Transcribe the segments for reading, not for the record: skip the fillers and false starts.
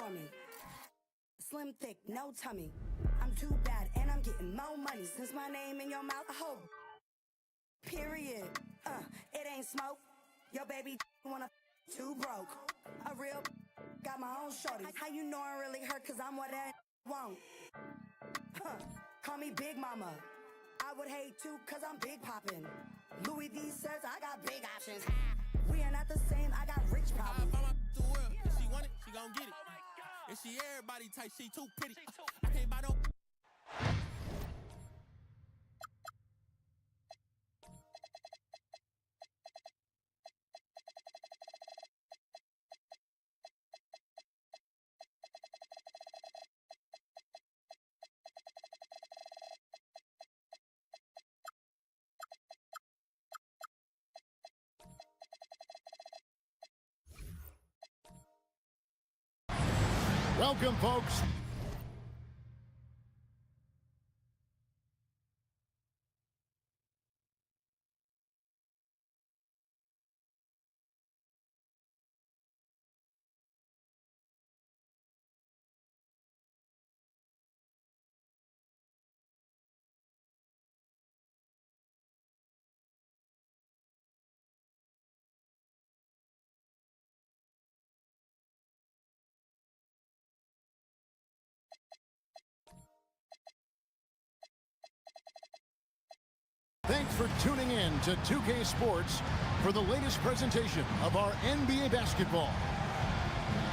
for me. Slim, thick, no tummy. I'm too bad and I'm getting more money. Since my name in your mouth, I hope. Period. It ain't smoke. Your baby wanna too broke. A real got my own shorty. How you know I really hurt? Cause I'm what that won't. Call me Big Mama. I would hate too cause I'm big poppin'. Louis V says I got big options. We are not the same, I got rich problems. The world. If she want it, she gon' get it. If she everybody type, she too pretty. I can't buy no. Welcome, folks. Thanks for tuning in to 2K Sports for the latest presentation of our NBA basketball.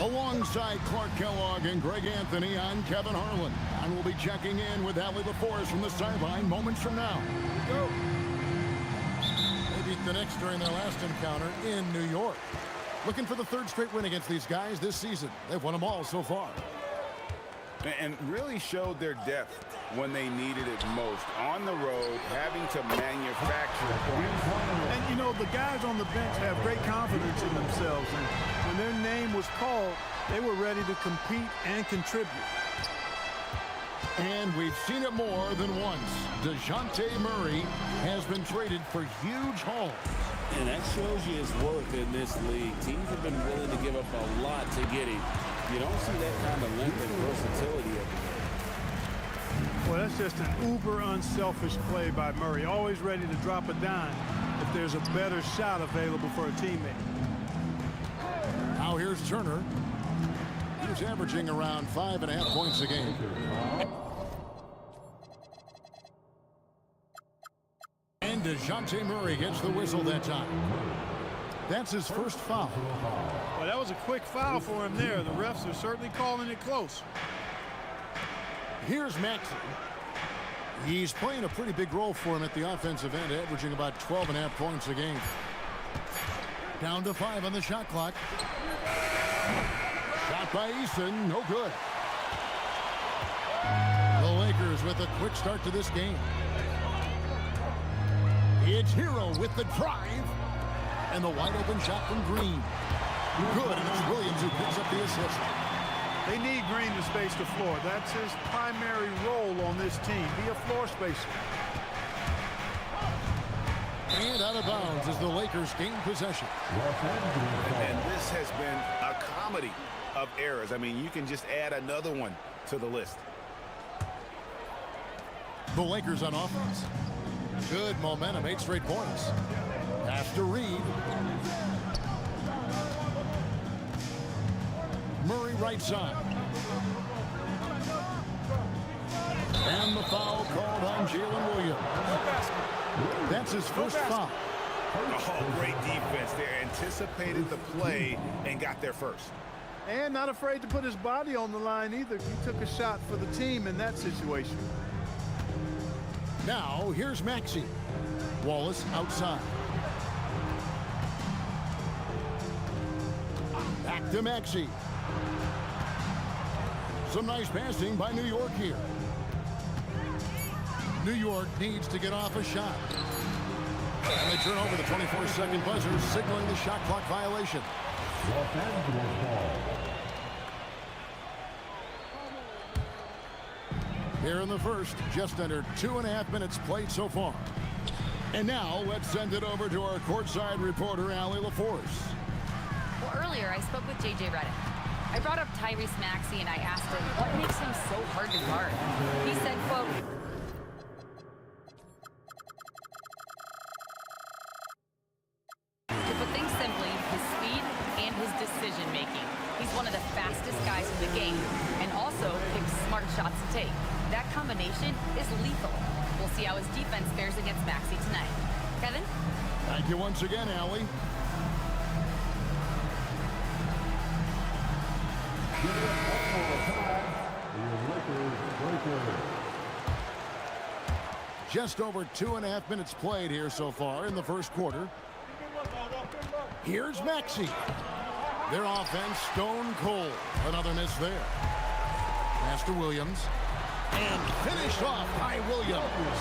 Alongside Clark Kellogg and Greg Anthony, I'm Kevin Harlan. And we'll be checking in with Allie LaForce from the sideline moments from now. Go! They beat the Knicks during their last encounter in New York. Looking for the third straight win against these guys this season. They've won them all so far. And really showed their depth when they needed it most. On the road, having to manufacture points. And, you know, the guys on the bench have great confidence in themselves. And when their name was called, they were ready to compete and contribute. And we've seen it more than once. DeJounte Murray has been traded for huge hauls. And that shows you his worth in this league. Teams have been willing to give up a lot to get him. You don't see that kind of length and versatility every day. Well, that's just an uber unselfish play by Murray. Always ready to drop a dime if there's a better shot available for a teammate. Now here's Turner. He's averaging around 5.5 points a game. And DeJounte Murray gets the whistle that time. That's his first foul. Well, that was a quick foul for him there. The refs are certainly calling it close. Here's Maxey. He's playing a pretty big role for him at the offensive end, averaging about 12.5 points a game. Down to 5 on the shot clock. Shot by Eason, no good. The Lakers with a quick start to this game. It's Hero with the drive. And the wide open shot from Green. Good, and it's Williams who picks up the assist. They need Green to space the floor. That's his primary role on this team. Be a floor spacer. And out of bounds as the Lakers gain possession. And this has been a comedy of errors. I mean, you can just add another one to the list. The Lakers on offense. Good momentum, 8 straight points. After Reed. Murray right side. And the foul called on Jalen Williams. That's his first foul. Oh, great defense there. Anticipated the play and got there first. And not afraid to put his body on the line either. He took a shot for the team in that situation. Now, here's Maxey. Wallace outside. Back to Maxey. Some nice passing by New York here. New York needs to get off a shot. And they turn over the 24-second buzzer, signaling the shot clock violation. Here in the first, just under 2.5 minutes played so far. And now, let's send it over to our courtside reporter, Allie LaForce. Well, earlier I spoke with J.J. Redick. I brought up Tyrese Maxey and I asked him what makes him so hard to guard. He said, quote, to put things simply, his speed and his decision making. He's one of the fastest guys in the game and also picks smart shots to take. That combination is lethal. We'll see how his defense fares against Maxey tonight. Kevin? Thank you once again, Allie. Just over 2.5 minutes played here so far in the first quarter. Here's Maxey. Their offense stone cold. Another miss there. Pass to Williams. And finished off by Williams.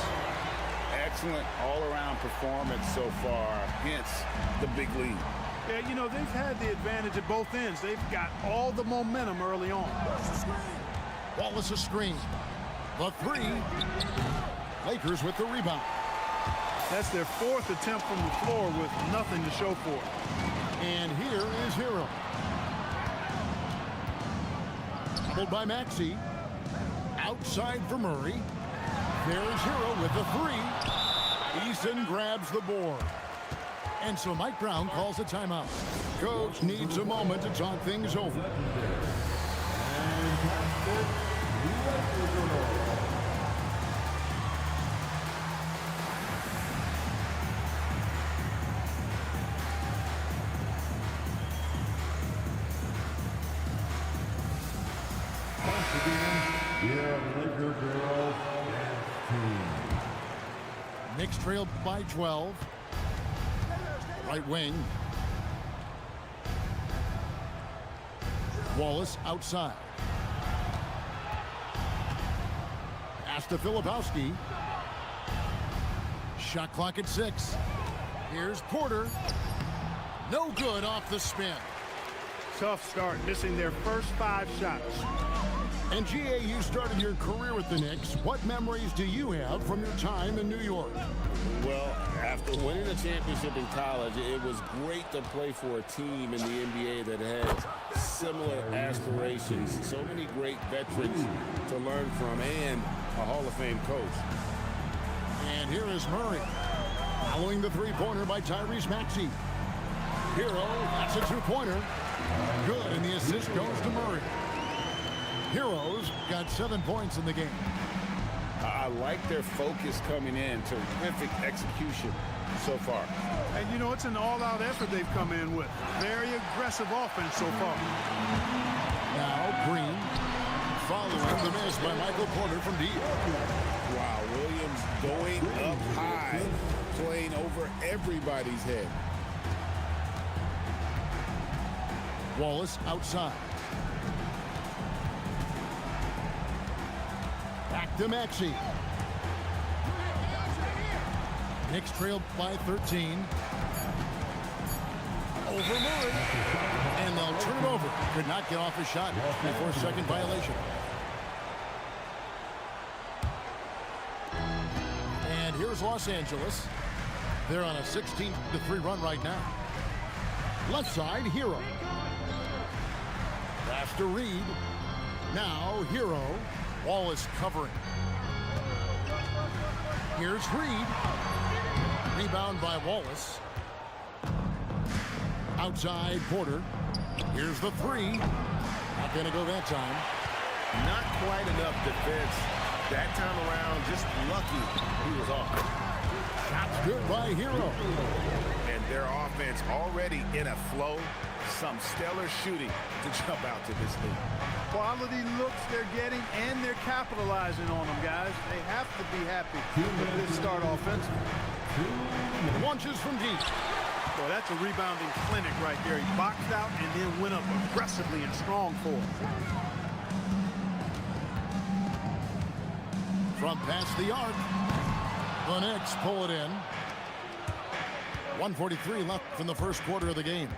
Excellent all-around performance so far, hence the big lead. Yeah, you know, they've had the advantage at both ends. They've got all the momentum early on. Wallace a screen. The three. Lakers with the rebound. That's their fourth attempt from the floor with nothing to show for it. And here is Hero. Doubled by Maxey. Outside for Murray. There's Hero with the three. Eason grabs the board. And so Mike Brown calls a timeout. Coach needs a moment to talk things over. Knicks trailed by 12. Right wing. Wallace outside. Pass to Filipowski. Shot clock at 6. Here's Porter. No good off the spin. Tough start, missing their first 5 shots. And GA, you started your career with the Knicks. What memories do you have from your time in New York? Well, after winning a championship in college, it was great to play for a team in the NBA that has similar aspirations. So many great veterans to learn from and a Hall of Fame coach. And here is Murray. Following the three-pointer by Tyrese Maxey. Hero, that's a two-pointer. Good, and the assist goes to Murray. Heroes got 7 points in the game. I like their focus coming in. Terrific execution so far. And you know, it's an all-out effort they've come in with. Very aggressive offense so far. Now Green following the miss by Michael Porter from deep. Wow, Williams going up high, playing over everybody's head. Wallace outside. Back to Maxey. Knicks trailed by 13. Over Murray. And they'll turn it over. Could not get off a shot before a second violation. And here's Los Angeles. They're on a 16-3 run right now. Left side, Hero. Pass to Reed. Now Hero. Wallace covering. Here's Reed. Rebound by Wallace. Outside Porter. Here's the three. Not going to go that time. Not quite enough defense that time around. Just lucky he was off. Shot's good by Hero. And their offense already in a flow. Some stellar shooting to jump out to this league. Quality looks they're getting, and they're capitalizing on them, guys. They have to be happy with this start offensively. Launches from deep. Boy, that's a rebounding clinic right there. He boxed out and then went up aggressively and strong for it. From past the arc. The Knicks pull it in. 1:43 left from the first quarter of the game.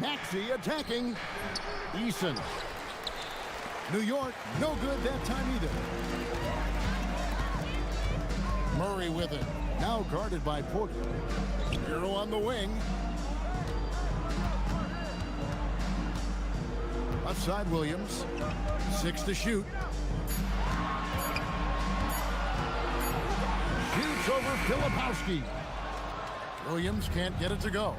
Maxey attacking. Eason. New York, no good that time either. Murray with it. Now guarded by Porter. Hero on the wing. Left side, Williams. 6 to shoot. Shoots over Filipowski. Williams can't get it to go.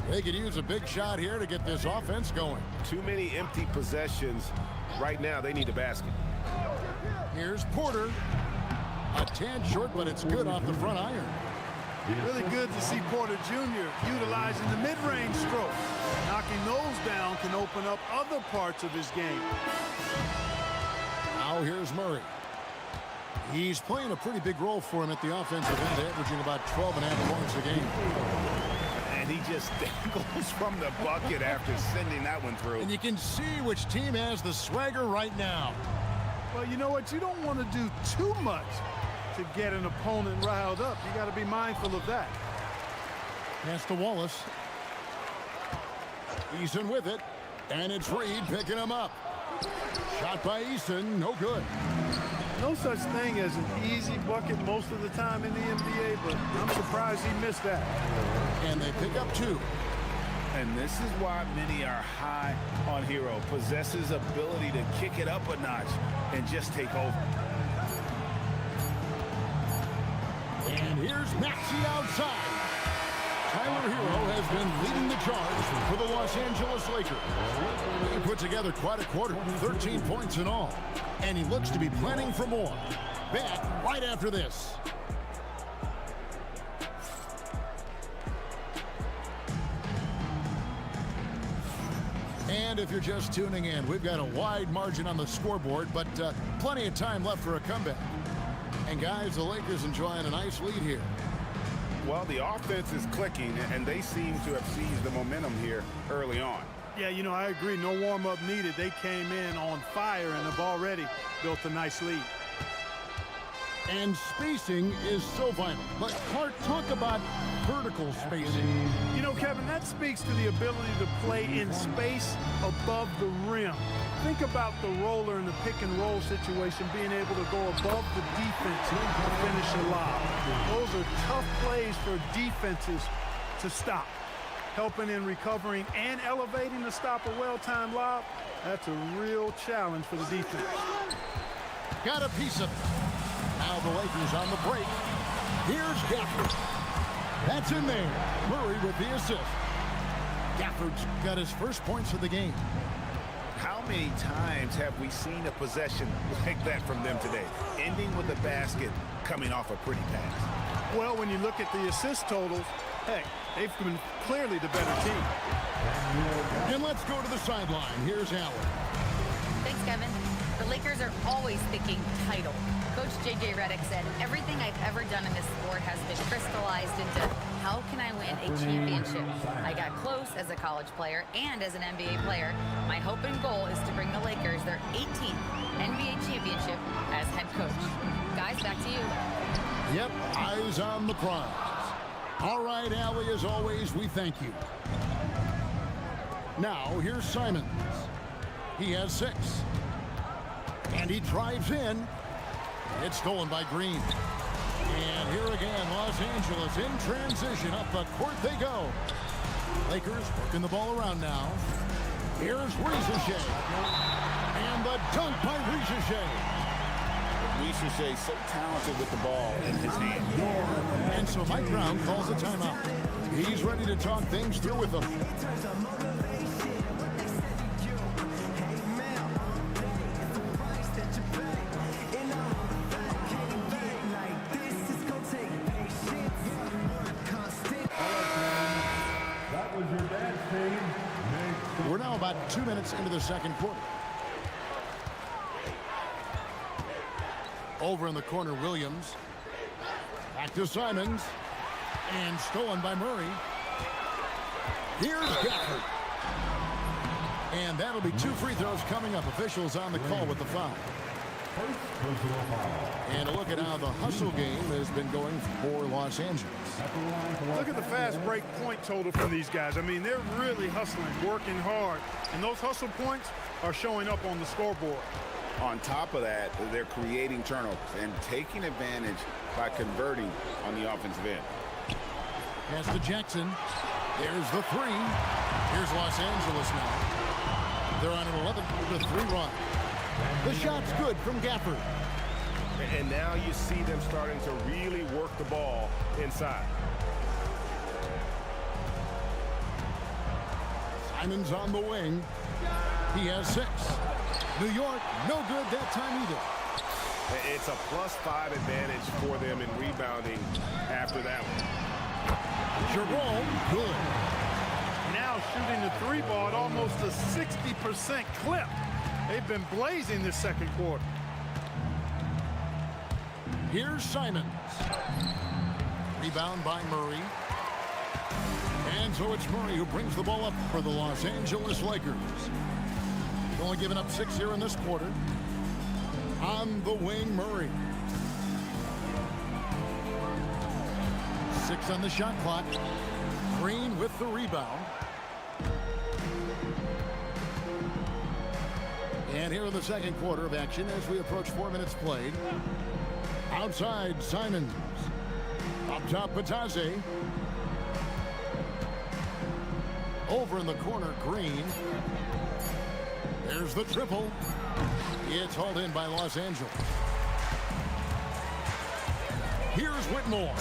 They could use a big shot here to get this offense going. Too many empty possessions. Right now, they need a basket. Here's Porter. A tad short, but it's good off the front iron. Really good to see Porter Jr. utilizing the mid-range stroke. Knocking those down can open up other parts of his game. Now here's Murray. He's playing a pretty big role for him at the offensive end, averaging about 12.5 points a game. And he just dangles from the bucket after sending that one through. And you can see which team has the swagger right now. Well, you know what? You don't want to do too much to get an opponent riled up. You got to be mindful of that. Pass to Wallace. Eason with it. And it's Reed picking him up. Shot by Eason, no good. No such thing as an easy bucket most of the time in the NBA, but I'm surprised he missed that. And they pick up 2. And this is why many are high on Hero. Possesses ability to kick it up a notch and just take over. And here's Maxey outside. Tyler Hero has been leading the charge for the Los Angeles Lakers. He put together quite a quarter, 13 points in all. And he looks to be planning for more. Back right after this. And if you're just tuning in, we've got a wide margin on the scoreboard, but plenty of time left for a comeback. And guys, the Lakers enjoying a nice lead here. Well, the offense is clicking, and they seem to have seized the momentum here early on. Yeah, you know, I agree. No warm-up needed. They came in on fire and have already built a nice lead. And spacing is so vital. But Clark, talk about vertical spacing. You know, Kevin, that speaks to the ability to play in space above the rim. Think about the roller in the pick-and-roll situation, being able to go above the defense to finish a lob. Those are tough plays for defenses to stop. Helping in recovering and elevating to stop a well-timed lob, that's a real challenge for the defense. Got a piece of it. Now the Lakers on the break. Here's Gafford. That's in there. Murray with the assist. Gafford's got his first points of the game. How many times have we seen a possession like that from them today? Ending with a basket, coming off a pretty pass. Well, when you look at the assist totals, heck, they've been clearly the better team. And let's go to the sideline. Here's Allen. Thanks, Kevin. The Lakers are always thinking title. Coach J.J. Redick said, everything I've ever done in this sport has been crystallized into how can I win a championship? I got close as a college player and as an NBA player. My hope and goal is to bring the Lakers their 18th NBA championship as head coach. Guys, back to you. Yep, eyes on the prize. All right, Allie, as always, we thank you. Now, here's Simons. He has 6. And he drives in. It's stolen by Green. And here again, Los Angeles in transition. Up the court they go. Lakers working the ball around now. Here's Rizachet. And the dunk by Rizachet. Rizachet so talented with the ball in his hand. And so Mike Brown calls a timeout. He's ready to talk things through with them. We're now about 2 minutes into the second quarter. Over in the corner, Williams. Back to Simons. And stolen by Murray. Here's Gafford. And that'll be 2 free throws coming up. Officials on the call with the foul. And a look at how the hustle game has been going for Los Angeles. Look at the fast break point total from these guys. I mean, they're really hustling, working hard. And those hustle points are showing up on the scoreboard. On top of that, they're creating turnovers and taking advantage by converting on the offensive end. Pass to Jackson. There's the 3. Here's Los Angeles now. They're on an 11-3 run. The shot's good from Gafford. And now you see them starting to really work the ball inside. Simon's on the wing. He has 6. New York, no good that time either. It's a +5 advantage for them in rebounding after that one. Jerome, good. Now shooting the 3 ball at almost a 60% clip. They've been blazing this second quarter. Here's Simons. Rebound by Murray. And so it's Murray who brings the ball up for the Los Angeles Lakers. He's only given up 6 here in this quarter. On the wing, Murray. 6 on the shot clock. Green with the rebound. And here in the second quarter of action as we approach 4 minutes played. Outside, Simons. Up top, Batazzi. Over in the corner, Green. There's the triple. It's hauled in by Los Angeles. Here's Whitmore.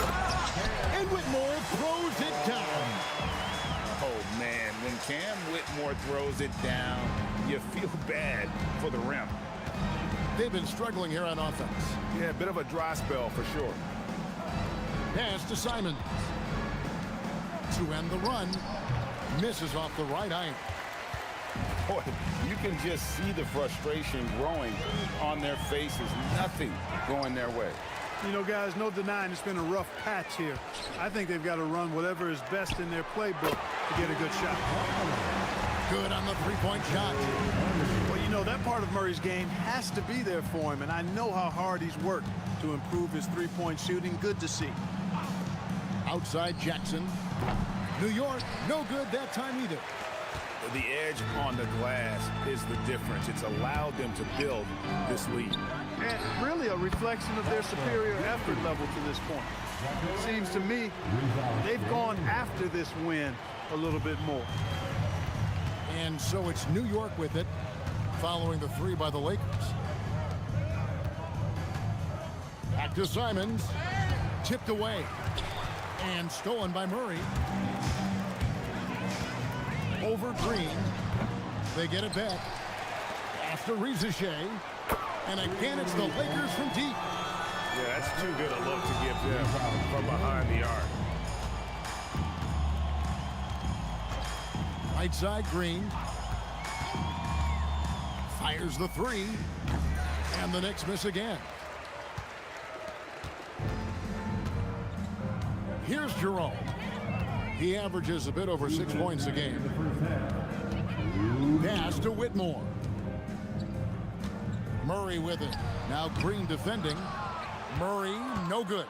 And Whitmore throws it down. Oh, man, when Cam Whitmore throws it down, you feel bad for the rim. They've been struggling here on offense. Yeah, a bit of a dry spell for sure. Pass to Simons. To end the run. Misses off the right iron. Boy, you can just see the frustration growing on their faces. Nothing going their way. You know, guys, no denying it's been a rough patch here. I think they've got to run whatever is best in their playbook to get a good shot. Good on the three-point shot. Well, you know, that part of Murray's game has to be there for him, and I know how hard he's worked to improve his three-point shooting. Good to see. Outside Jackson. New York, no good that time either. The edge on the glass is the difference. It's allowed them to build this lead. And really a reflection of their superior effort level to this point. It seems to me they've gone after this win a little bit more. And so it's New York with it, following the 3 by the Lakers. Back to Simons. Tipped away. And stolen by Murray. Over Green. They get it back. After Rizichet. And again, it's the Lakers from deep. Yeah, that's too good a look to give them from behind the arc. Right side, Green. Fires the 3. And the Knicks miss again. Here's Jerome. He averages a bit over 6 points a game. Pass to Whitmore. Murray with it. Now Green defending. Murray, no good.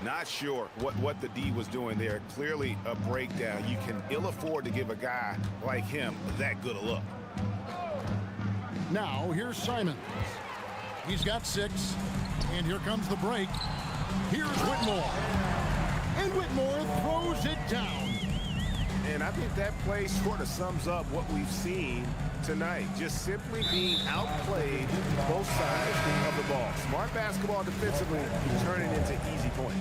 Not sure what the D was doing there. Clearly a breakdown. You can ill afford to give a guy like him that good a look. Now here's Simons. He's got 6. And here comes the break. Here's Whitmore. And Whitmore throws it down. And I think that play sort of sums up what we've seen tonight. Just simply being outplayed both sides of the ball. Smart basketball defensively, turning into easy points.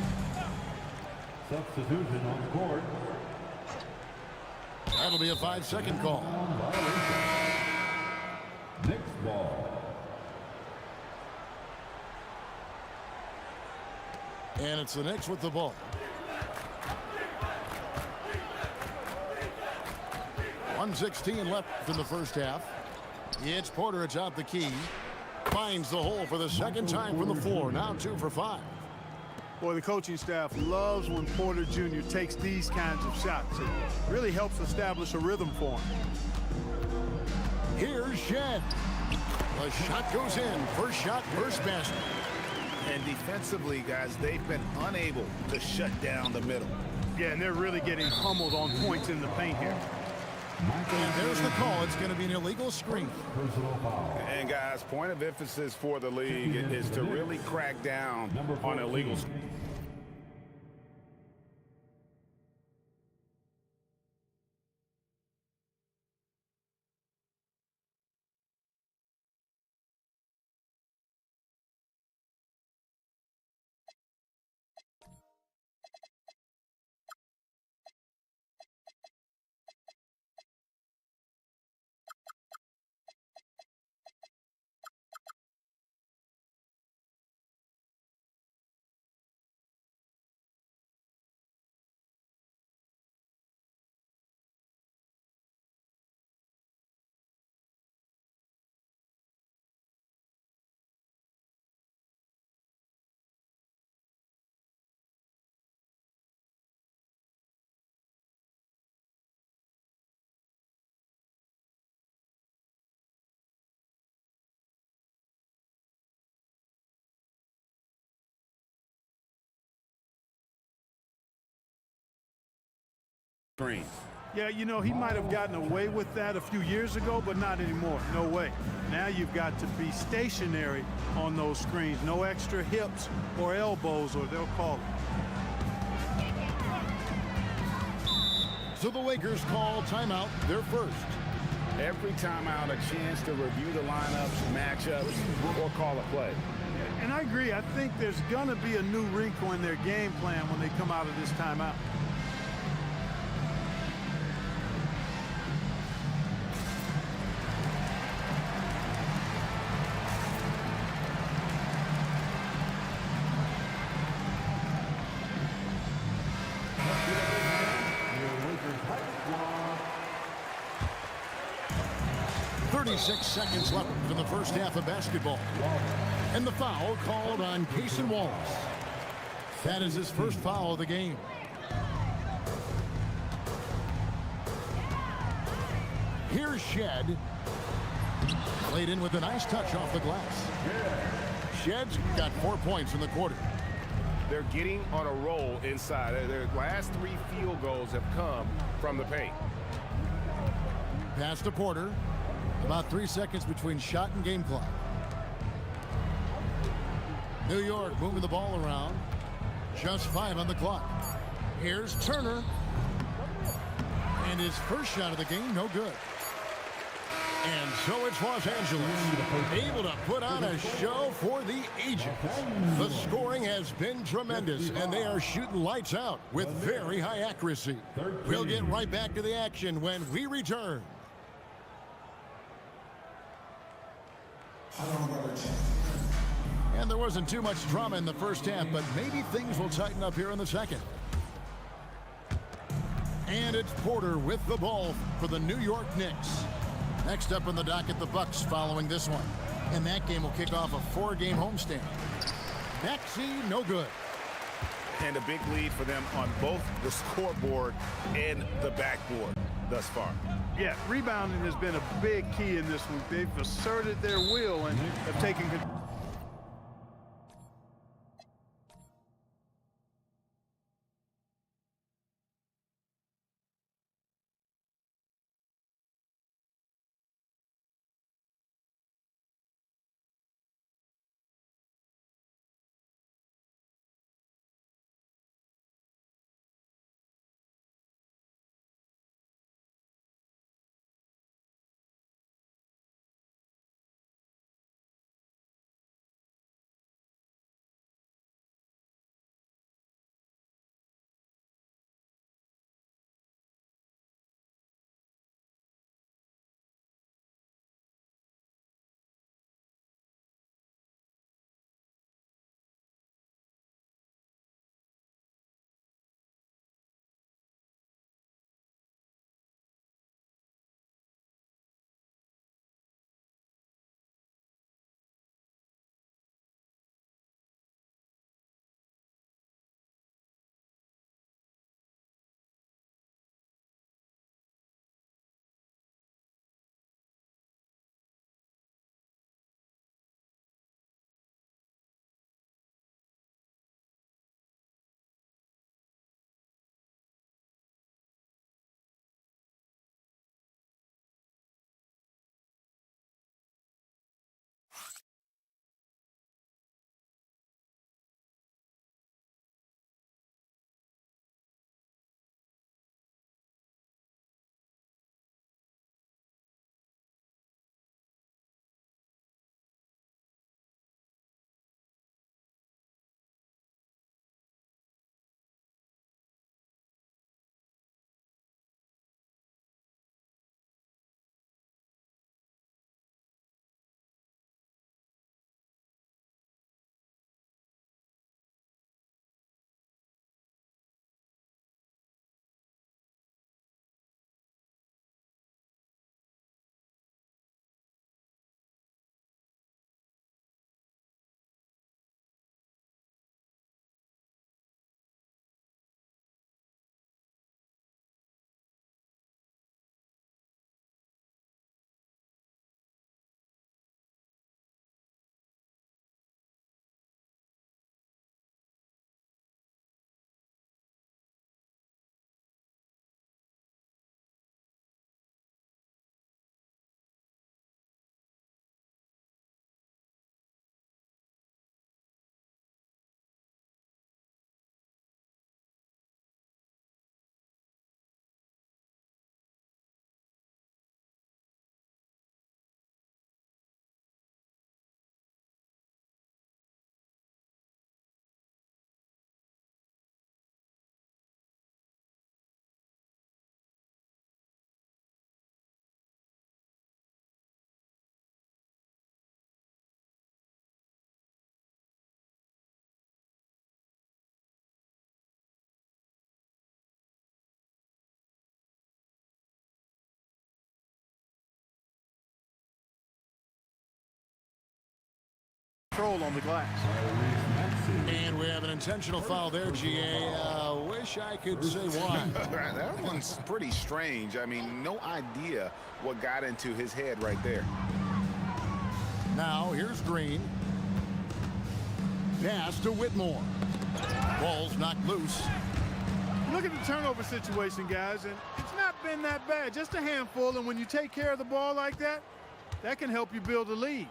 Substitution on the court. That'll be a 5-second call. Knicks ball. And it's the Knicks with the ball. 1:16 left in the first half. It's Porter atop the key. Finds the hole for the second time from the floor. Now 2 for 5. Boy, the coaching staff loves when Porter Jr. takes these kinds of shots. It really helps establish a rhythm for him. Here's Shed. The shot goes in. First shot, first basket. And defensively, guys, they've been unable to shut down the middle. Yeah, and they're really getting pummeled on points in the paint here. And there's the call. It's going to be an illegal screen. And guys, point of emphasis for the league is to really crack down on illegal screens. screens. Yeah, you know, he might have gotten away with that a few years ago, but not anymore. No way. Now you've got to be stationary on those screens. No extra hips or elbows, or they'll call it. So the Lakers call timeout, their first. Every timeout, a chance to review the lineups, matchups, or call a play. And I agree. I think there's going to be a new wrinkle in their game plan when they come out of this timeout. Six seconds left in the first half of basketball. And the foul called on Cason Wallace. That is his first foul of the game. Here's Shed. Played in with a nice touch off the glass. Shed's got 4 points in the quarter. They're getting on a roll inside. Their last 3 field goals have come from the paint. Pass to Porter. About 3 seconds between shot and game clock. New York moving the ball around. Just 5 on the clock. Here's Turner. And his first shot of the game, no good. And so it's Los Angeles, able to put on a show for the ages. The scoring has been tremendous, and they are shooting lights out with very high accuracy. We'll get right back to the action when we return. And there wasn't too much drama in the first half, but maybe things will tighten up here in the second. And it's Porter with the ball for the New York Knicks. Next up on the docket, the Bucks following this one. And that game will kick off a 4-game homestand. Maxey, no good. And a big lead for them on both the scoreboard and the backboard thus far. Yeah, rebounding has been a big key in this one. They've asserted their will and have taken control. control on the glass. And we have an intentional foul there, GA. Wish I could say why. That one's pretty strange. I mean, no idea what got into his head right there. Now, here's Green. Pass to Whitmore. Ball's knocked loose. Look at the turnover situation, guys, and it's not been that bad. Just a handful, and when you take care of the ball like that, that can help you build a lead.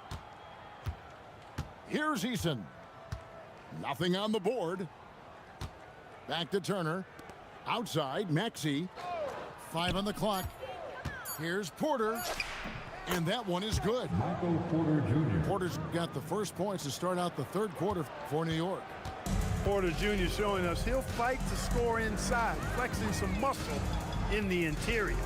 Here's Eason. Nothing on the board. Back to Turner. Outside, Maxey. 5 on the clock. Here's Porter. And that one is good. Michael Porter Jr. Porter's got the first points to start out the third quarter for New York. Porter Jr. showing us he'll fight to score inside, flexing some muscle in the interior.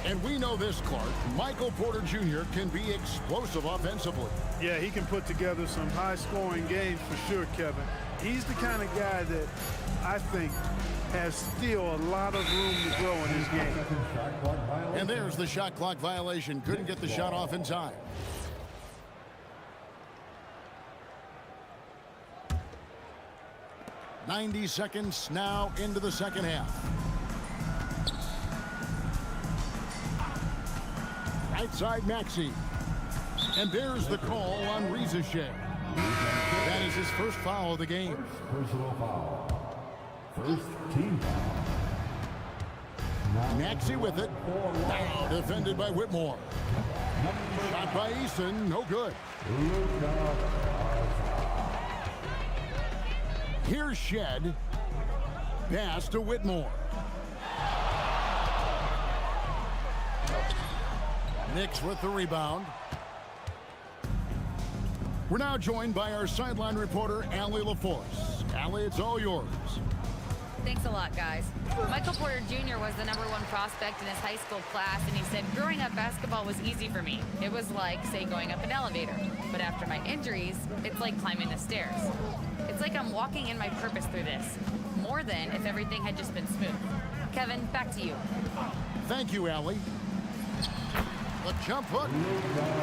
And we know this, Clark. Michael Porter Jr. can be explosive offensively. Yeah, he can put together some high-scoring games for sure, Kevin. He's the kind of guy that I think has still a lot of room to grow in his game. And there's the shot clock violation. Couldn't get the shot off in time. "90 seconds now into the second half. Right side, Maxey. And there's the call on Rizashay. That is his first foul of the game. Personal foul. First team foul. Maxey with it. Now defended by Whitmore. Shot by Eason. No good. Here's Shed. Pass to Whitmore. Knicks with the rebound. We're now joined by our sideline reporter, Allie LaForce. Allie, it's all yours. Thanks a lot, guys. Michael Porter Jr. was the #1 prospect in his high school class, and he said, growing up, basketball was easy for me. It was like, say, going up an elevator. But after my injuries, it's like climbing the stairs. It's like I'm walking in my purpose through this, more than if everything had just been smooth. Kevin, back to you. Thank you, Allie. The jump hook.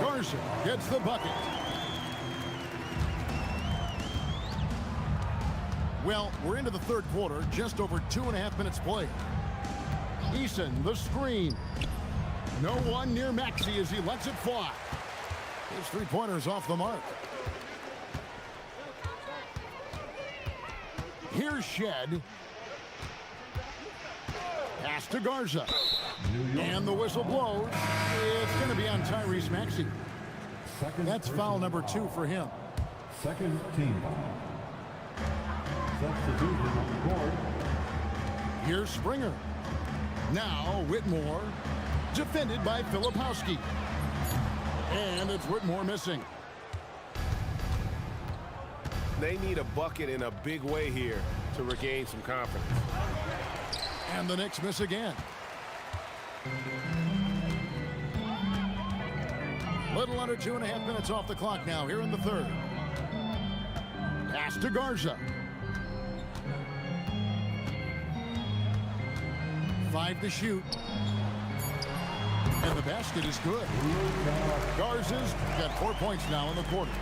Garza gets the bucket. Well, we're into the third quarter, just over 2.5 minutes played. Eason, the screen. No one near Maxey as he lets it fly. His three-pointer's off the mark. Here's Shed. Pass to Garza. And the whistle blows. It's going to be on Tyrese Maxey. That's foul number 2 for him. Second team foul. Substitution on the court. Here's Springer. Now Whitmore. Defended by Filipowski. And it's Whitmore missing. They need a bucket in a big way here to regain some confidence. And the Knicks miss again. Little under 2.5 minutes off the clock now here in the third. Pass to Garza. 5 to shoot. And the basket is good. Garza's got 4 points now in the quarter.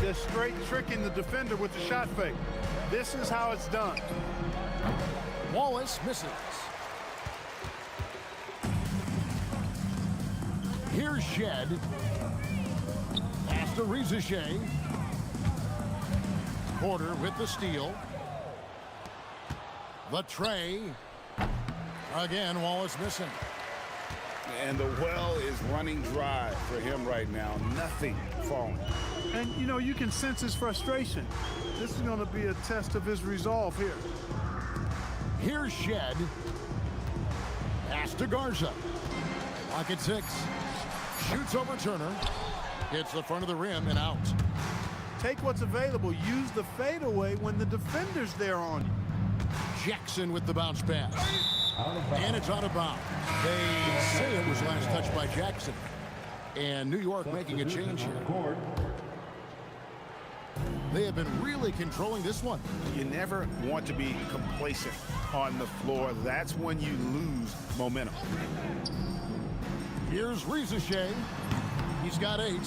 Just straight tricking the defender with the shot fake. This is how it's done. Wallace misses. Here's Shed. Pass to Rizashay. Porter with the steal. The tray. Again, Wallace missing. And the well is running dry for him right now. Nothing falling. And, you know, you can sense his frustration. This is going to be a test of his resolve here. Here's Shed. Pass to Garza. Lock at 6. Shoots over Turner. Hits the front of the rim and out. Take what's available. Use the fadeaway when the defender's there on you. Jackson with the bounce pass. And it's out of bounds. They say it was last touched by Jackson. And New York making a change here. They have been really controlling this one. You never want to be complacent on the floor. That's when you lose momentum. Here's Rizashay. He's got 8.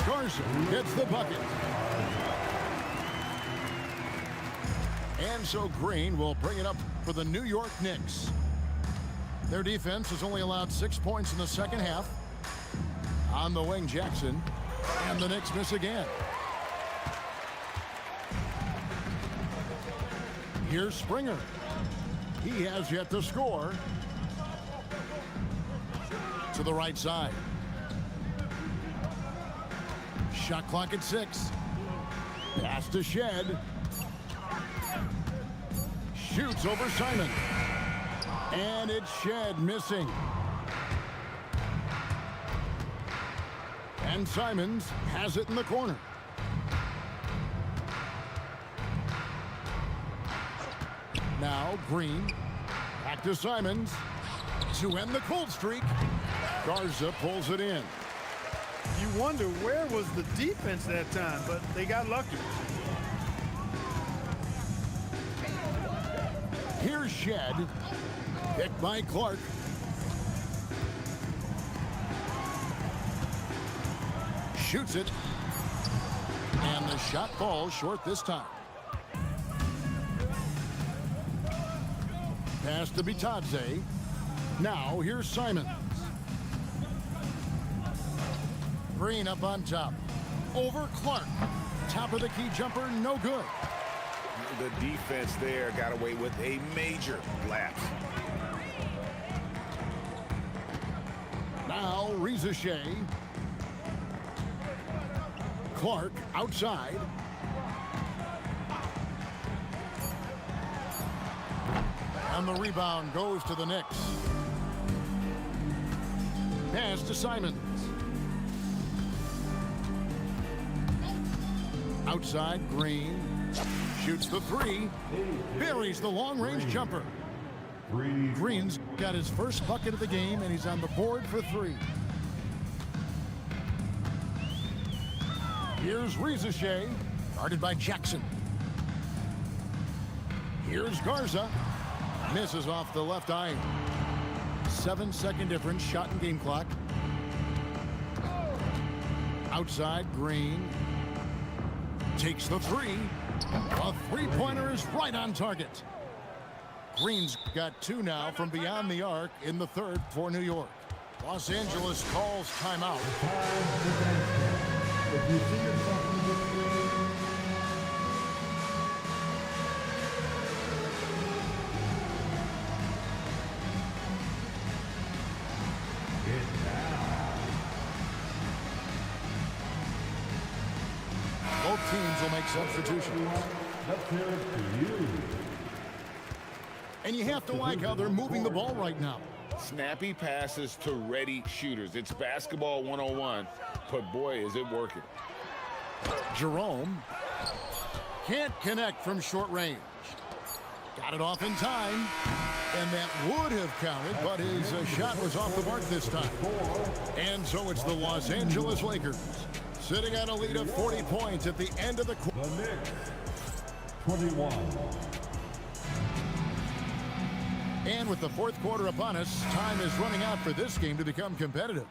Garza gets the bucket. And so Green will bring it up for the New York Knicks. Their defense has only allowed 6 points in the second half. On the wing, Jackson. And the Knicks miss again. Here's Springer. He has yet to score. To the right side. Shot clock at 6. Pass to Shed. Shoots over Simon. And it's Shed missing. And Simons has it in the corner. Now Green. Back to Simons. To end the cold streak. Garza pulls it in. You wonder where was the defense that time, but they got lucky. Here's Shed. Picked by Clark. Shoots it. And the shot falls short this time. Pass to Bitadze. Now here's Simons. Green up on top. Over Clark. Top of the key jumper, no good. The defense there got away with a major lapse. Now Rizachet. Clark outside. And the rebound goes to the Knicks. Pass to Simons. Outside, Green. Shoots the 3. Buries the long-range jumper. Green's got his first bucket of the game, and he's on the board for 3. Here's Rizachet, guarded by Jackson. Here's Garza. Misses off the left eye. 7-second difference, shot and game clock. Outside, Green. Takes the 3. A three-pointer is right on target. Green's got 2 now from beyond the arc in the third for New York. Los Angeles calls timeout. If you see yourself in this game, get down. Both teams will make substitutions. Let's hear it for you. And you have to like how they're moving the ball right now. Snappy passes to ready shooters. It's basketball 101, but boy, is it working. Jerome can't connect from short range. Got it off in time, and that would have counted, but his shot was off the mark this time. And so it's the Los Angeles Lakers sitting at a lead of 40 points at the end of the quarter. The Knicks, 21. And with the fourth quarter upon us, time is running out for this game to become competitive.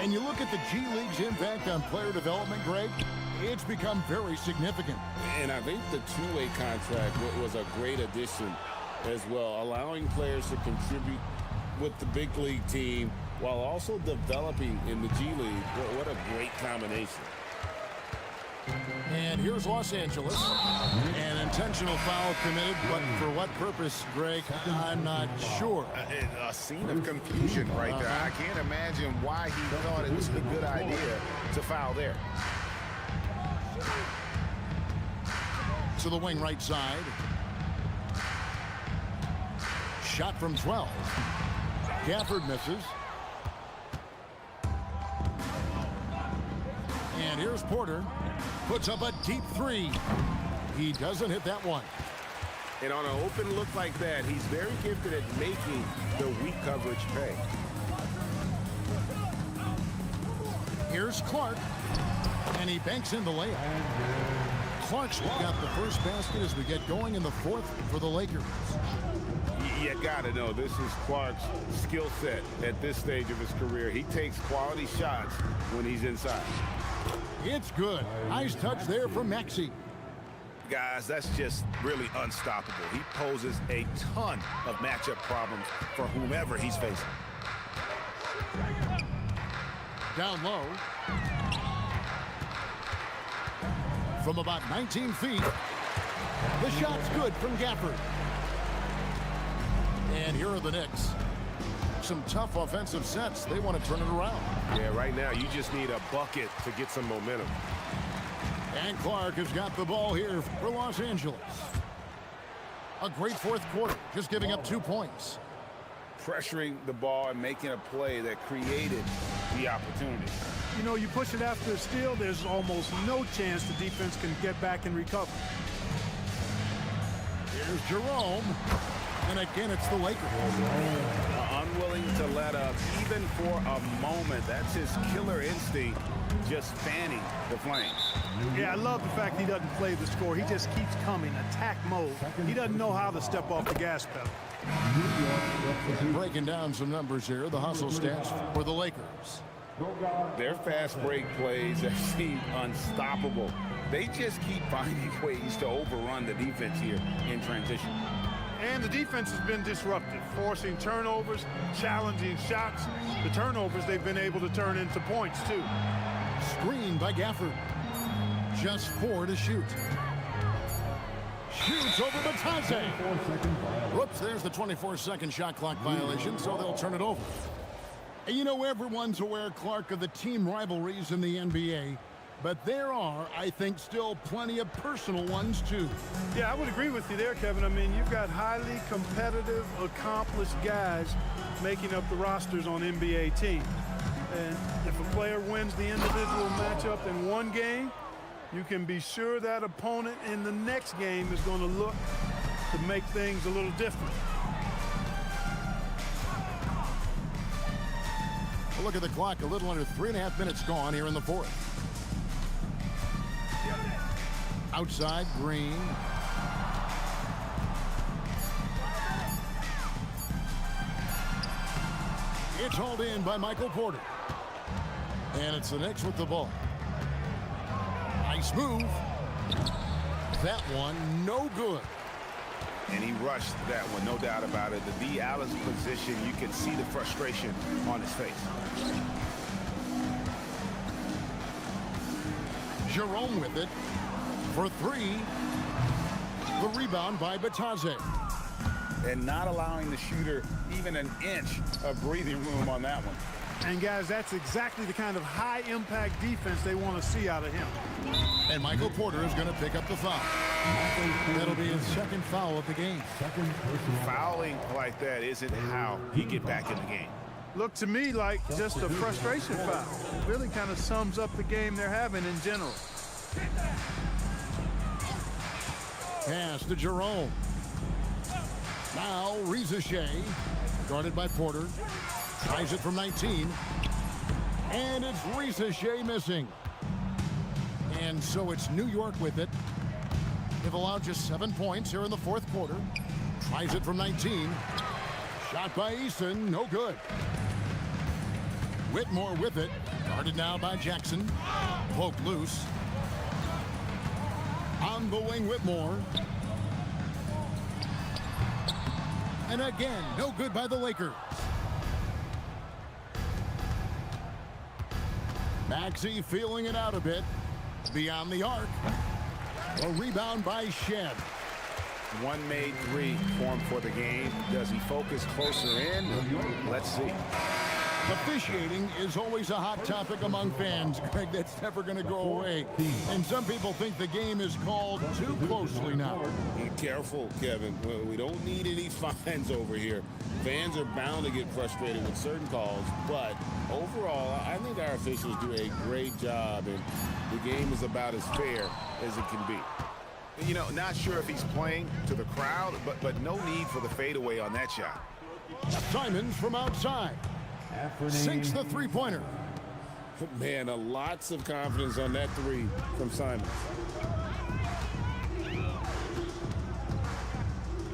And you look at the G League's impact on player development, Greg, it's become very significant. And I think the two-way contract was a great addition as well, allowing players to contribute with the big league team while also developing in the G League. What a great combination. And here's Los Angeles. An intentional foul committed, but for what purpose, Greg, I'm not sure. A scene of confusion right there. I can't imagine why he thought it was a good idea to foul there. To the wing right side. Shot from 12. Gafford misses. And here's Porter. Puts up a deep 3. He doesn't hit that one. And on an open look like that, he's very gifted at making the weak coverage pay. Here's Clark. And he banks in the layup. Clark's got the first basket as we get going in the fourth for the Lakers. You got to know this is Clark's skill set at this stage of his career. He takes quality shots when he's inside. It's good. Nice touch there from Maxey. Guys, that's just really unstoppable. He poses a ton of matchup problems for whomever he's facing. Down low. From about 19 feet. The shot's good from Gafford. And here are the Knicks. Some tough offensive sets. They want to turn it around. Yeah, right now you just need a bucket to get some momentum. And Clark has got the ball here for Los Angeles. A great fourth quarter, just giving up 2 points. Pressuring the ball and making a play that created the opportunity. You know, you push it after a steal, there's almost no chance the defense can get back and recover. Here's Jerome. And again, it's the Lakers. Unwilling to let up even for a moment. That's his killer instinct, just fanning the flames. Yeah, I love the fact he doesn't play the score. He just keeps coming, attack mode. He doesn't know how to step off the gas pedal. Breaking down some numbers here, the hustle stats for the Lakers. Their fast break plays have seemed unstoppable. They just keep finding ways to overrun the defense here in transition. And the defense has been disruptive, forcing turnovers, challenging shots. The turnovers they've been able to turn into points, too. Screen by Gafford. Just 4 to shoot. Shoots over Batase. Whoops, there's the 24-second shot clock violation, so they'll turn it over. And you know, everyone's aware, Clark, of the team rivalries in the NBA. But there are, I think, still plenty of personal ones, too. Yeah, I would agree with you there, Kevin. I mean, you've got highly competitive, accomplished guys making up the rosters on NBA teams. And if a player wins the individual matchup in one game, you can be sure that opponent in the next game is going to look to make things a little different. Well, look at the clock, a little under 3.5 minutes gone here in the fourth. Outside, Green. It's hauled in by Michael Porter. And it's the Knicks with the ball. Nice move. That one, no good. And he rushed that one, no doubt about it. The D. Allen's position, you can see the frustration on his face. Jerome with it for 3. The rebound by Batase. And not allowing the shooter even an inch of breathing room on that one. And, guys, that's exactly the kind of high-impact defense they want to see out of him. And Michael Porter is going to pick up the foul. That'll be his second foul of the game. Fouling like that isn't how you get back in the game. Looked to me like just a frustration foul. It really kind of sums up the game they're having in general. Pass to Jerome. Now Rizachet, guarded by Porter. Tries it from 19. And it's Rizachet missing. And so it's New York with it. They've allowed just 7 points here in the fourth quarter. Tries it from 19. Shot by Eason, no good. Whitmore with it. Guarded now by Jackson. Poked loose. On the wing, Whitmore. And again, no good by the Lakers. Maxey feeling it out a bit. Beyond the arc. A rebound by Shed. One made 3 formed for the game. Does he focus closer in? Let's see. Officiating is always a hot topic among fans, Greg. That's never going to go away. And some people think the game is called too closely now. Be careful, Kevin. We don't need any fines over here. Fans are bound to get frustrated with certain calls, but overall, I think our officials do a great job, and the game is about as fair as it can be. You know, not sure if he's playing to the crowd, but no need for the fadeaway on that shot. Simons from outside. Sinks the three-pointer. Man, lots of confidence on that 3 from Simons.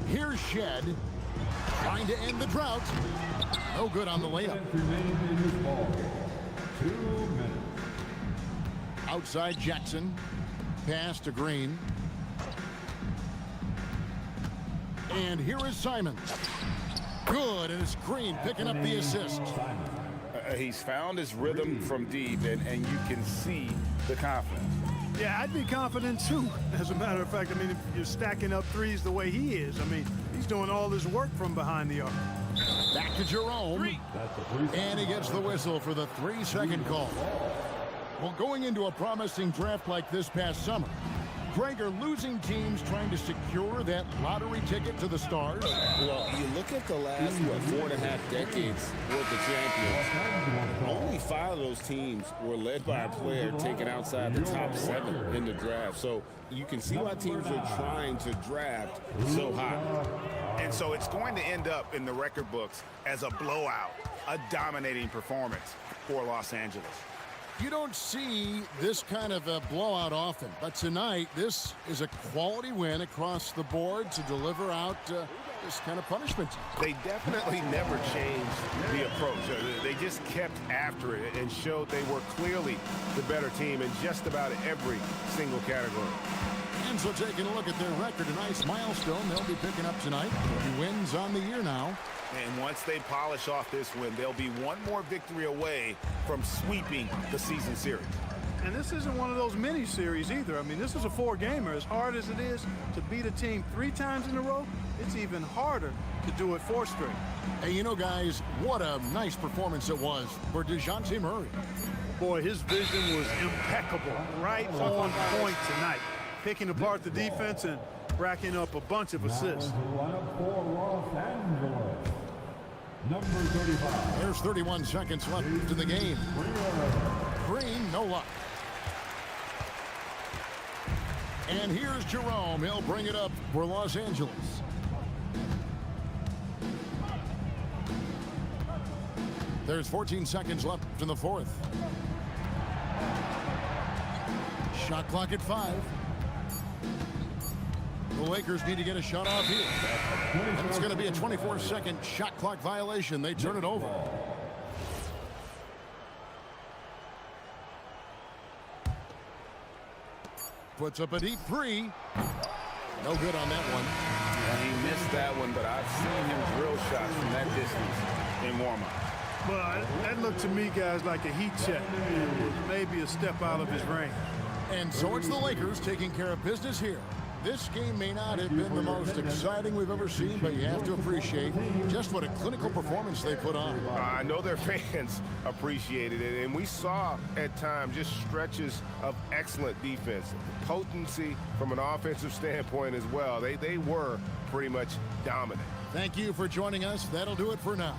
Here's Shed. Trying to end the drought. No good on the layup. Remaining in this ball game. 2 minutes. Outside Jackson. Pass to Green. And here is Simons. Good, and it's Green picking up the assist. He's found his rhythm from deep, and you can see the confidence. Yeah, I'd be confident too. As a matter of fact, I mean, if you're stacking up threes the way he is, I mean, he's doing all his work from behind the arc. Back to Jerome. And he gets the whistle for the 3-second call. Well, going into a promising draft like this past summer, Greg, are losing teams trying to secure that lottery ticket to the stars? Well, you look at the last, 4.5 decades worth of champions. Only 5 of those teams were led by a player taken outside the top 7 in the draft. So you can see why teams are trying to draft so high. And so it's going to end up in the record books as a blowout, a dominating performance for Los Angeles. You don't see this kind of a blowout often, but tonight this is a quality win across the board to deliver out this kind of punishment. They definitely never changed the approach. They just kept after it and showed they were clearly the better team in just about every single category. And so taking a look at their record, a nice milestone they'll be picking up tonight. 3 wins on the year now. And once they polish off this win, they'll be one more victory away from sweeping the season series. And this isn't one of those mini series either. I mean, this is a 4-gamer. As hard as it is to beat a team 3 times in a row, it's even harder to do it 4 straight. Hey, you know, guys, what a nice performance it was for DeJounte Murray. Boy, his vision was impeccable, right on point tonight. Picking apart the defense and racking up a bunch of assists. Lineup for Los Angeles. Number 35. There's 31 seconds left in the game. Green, no luck. And here's Jerome. He'll bring it up for Los Angeles. There's 14 seconds left in the fourth. Shot clock at 5. The Lakers need to get a shot off here. And it's going to be a 24-second shot clock violation. They turn it over. Puts up a deep 3. No good on that one. Yeah, he missed that one, but I've seen him drill shots from that distance in warm-up. Well, that looked to me, guys, like a heat check. It was maybe a step out of his range. And so it's the Lakers taking care of business here. This game may not have been the most exciting we've ever seen, but you have to appreciate just what a clinical performance they put on. I know their fans appreciated it, and we saw at times just stretches of excellent defense, potency from an offensive standpoint as well. They were pretty much dominant. Thank you for joining us. That'll do it for now.